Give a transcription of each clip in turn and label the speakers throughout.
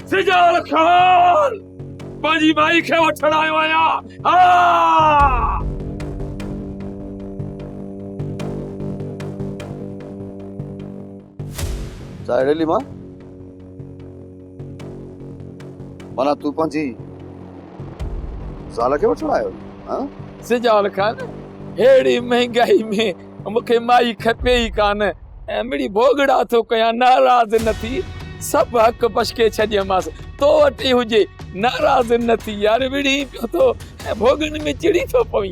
Speaker 1: सिजाल खान पंजी माई खे वठण आयो आहियां।
Speaker 2: साइडली मां माना तू पंजी ज़ाल खे वठण आयो? हां
Speaker 1: सिजाल खान हेड़ी महंगाई में मुखे माई खपे ही कान ऐं मिड़ी भोगड़ा थो कयां, नाराज़ न थी, सब हक बशके छॾियमांस, तो वटि हुजे, नाराज़ न थी यार, विड़ी पियो थो ऐं भोगन में चिड़ी थो पवी।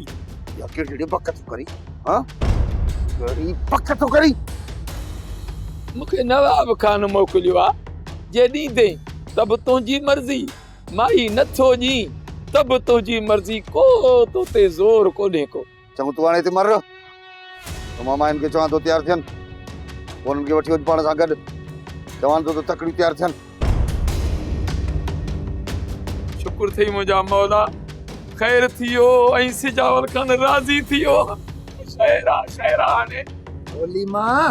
Speaker 2: या केड़ी पक तो करी? हां केड़ी पक तो करी?
Speaker 1: मुखे नवाब खान मोकलियो आ, जे ॾींदे तब तुंहिंजी मर्ज़ी, माई नथो ॾी तब तुंहिंजी मर्ज़ी, को तो ते ज़ोर कोन्हे को।
Speaker 2: चङो तूं हाणे हिते मर, तो मामा इनके चवां तो तैयार थियन, पोइ उनके वठी वञ पाण सां गॾु, चवां तो तकड़ी तैयार थियन।
Speaker 1: शुक्र थई मुंहिंजा मौला, ख़ैर थियो ऐं सिजावल खान राज़ी थियो। शहरा शहरा ने
Speaker 3: बोली मां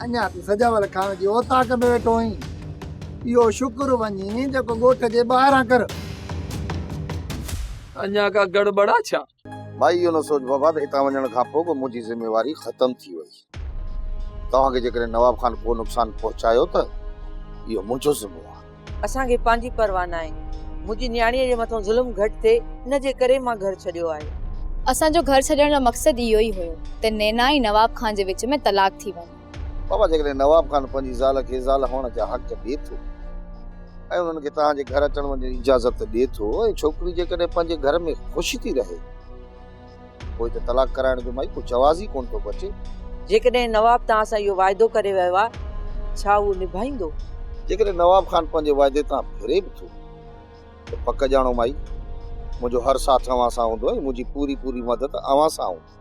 Speaker 3: अञा तू सजावल खान जी ओताक में वेठो आहीं, इहो शुक्र वञी जेको ॻोठ जे ॿाहिरां कर।
Speaker 1: अञा का गड़बड़ा छा?
Speaker 2: भाई इहो न सोच बाबा, हितां वञण खां पोइ बि मुंहिंजी ज़िम्मेवारी ख़तम थी वई। तव्हांखे जेकॾहिं नवाब खान को नुक़सान पहुचायो त इहो मुंहिंजो ज़िम्मो आहे।
Speaker 4: असांखे पंहिंजी परवाह न आहे, मुंहिंजी न्याणीअ जे मथां ज़ुल्म घटि थिए इन जे करे मां घर छॾियो आहे।
Speaker 5: असांजो घर छॾण जो मक़सदु इहो ई हुयो त नैना ऐं नवाब खान जे विच में तलाक थी वञे।
Speaker 2: बाबा जेकॾहिं नवाब खान पंहिंजी ज़ाल खे ज़ाल हुअण जा हक़ ॾिए थो ऐं उन्हनि खे तव्हांजे घर अचण वञण जी इजाज़त ॾिए थो, ऐं छोकिरी जेकॾहिं पंहिंजे घर में ख़ुशि थी रहे, पोइ त तलाक कराइण जो माई को जवाज़ ई कोन थो बचे।
Speaker 4: जेकॾहिं नवाब तव्हां सां इहो वाइदो करे वियो आहे, छा उहो निभाईंदो?
Speaker 2: जेकॾहिं नवाब खान पंहिंजे वाइदे तां फिरे बि थो त पक ॼाणो माई, मुंहिंजो हर साथ अव्हां सां हूंदो ऐं मुंहिंजी पूरी पूरी मदद अव्हां सां हूंदी।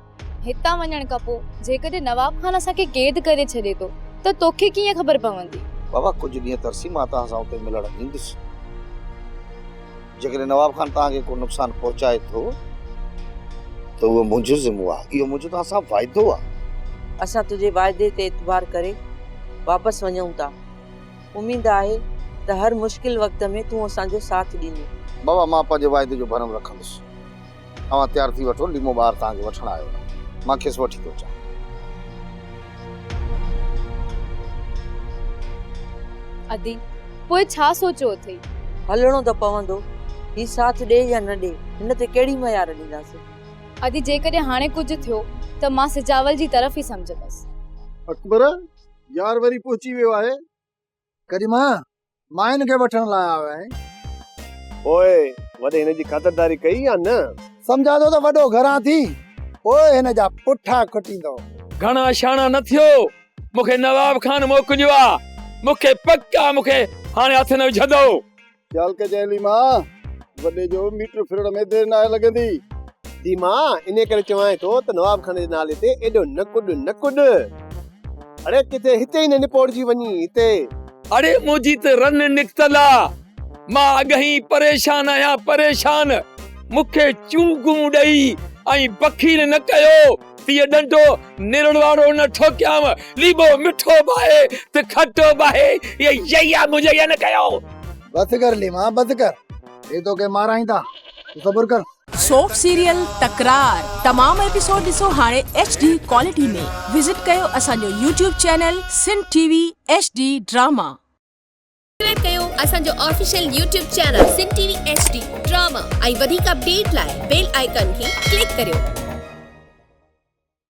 Speaker 5: हितां वञण खां पोइ जेकॾहिं नवाब खान असांखे क़ैद करे छॾे थो त तोखे कीअं ख़बर पवंदी?
Speaker 2: बाबा कुझु ॾींहं तरसी मां तव्हां सां हुते मिलण ईंदुसि। जेकॾहिं नवाब खान तव्हांखे को नुक़सान पहुचाए थो त उहो मुंहिंजो ज़िम्मो आहे, इहो मुंहिंजो तव्हां सां वाइदो आहे।
Speaker 4: असां तुंहिंजे वाइदे ते एतबार करे वापसि वञूं था। उमेद आहे त हर मुश्किल वक़्त में तूं असांजो साथ ॾींदो।
Speaker 2: बाबा मां पंहिंजे वाइदे जो भरम रखंदुसि। तव्हां तयार थी वठो, लीमो ॿार तव्हांखे वठण आयो आहे, मां खेसि वठी थो अचां।
Speaker 5: अदी पोइ छा सोचियो अथई?
Speaker 4: हलणो त पवंदो, ही साथ ॾे या न ॾे, हिन ते कहिड़ी मयार ॾींदासीं?
Speaker 5: अदी जेकॾहिं हाणे कुझु थियो त मां सिजावल जी तरफ़ ई सम्झंदसि।
Speaker 3: अकबर यार वरी पहुची वियो आहे। करीमा मां हिन खे वठण लाइ आयो आहियां।
Speaker 6: ओए वॾे हिन जी ख़ातिरदारी कई या न?
Speaker 3: सम्झा थो त वॾो घरां थी पोइ हिन जा पुठा खुटींदो।
Speaker 1: घणा शाणा न थियो, मूंखे नवाब खान मोकिलियो आहे, मूंखे पक्का मूंखे हाणे हथ न विझंदो।
Speaker 3: ख़्याल कजांइ लीमा, वॾे जो मीटर फिरण में देर न लॻंदी।
Speaker 6: दी मां इन करे चवां थो त नवाब खान जे नाले ते एॾो न कुॾ। अरे किथे हिते ई न निपोड़जी वञी हिते।
Speaker 1: अरे मुंहिंजी त रन निकतल आहे, मां अॻही परेशान आहियां, परेशान। मूंखे चूगूं ॾेई ऐं बखीर न कयो, तीअ डंडो निरण वारो न ठोकियाम, लीबो मिठो बाहे त खटो बाहे, ये यया मुझे ये न कयो।
Speaker 3: बस कर लीमा, बस कर, ये तो के मारा ही था, तू सब्र कर।
Speaker 7: सोप सीरियल तकरार तमाम एपिसोड ॾिसो हाणे HD क्वालिटी में। विजिट कयो असांजो YouTube channel Sindh TV HD drama.
Speaker 8: Subscribe कयो असांजो official YouTube channel Sindh TV HD drama ऐं वधीक अपडेट लाइ बेल आइकन खे क्लिक करियो।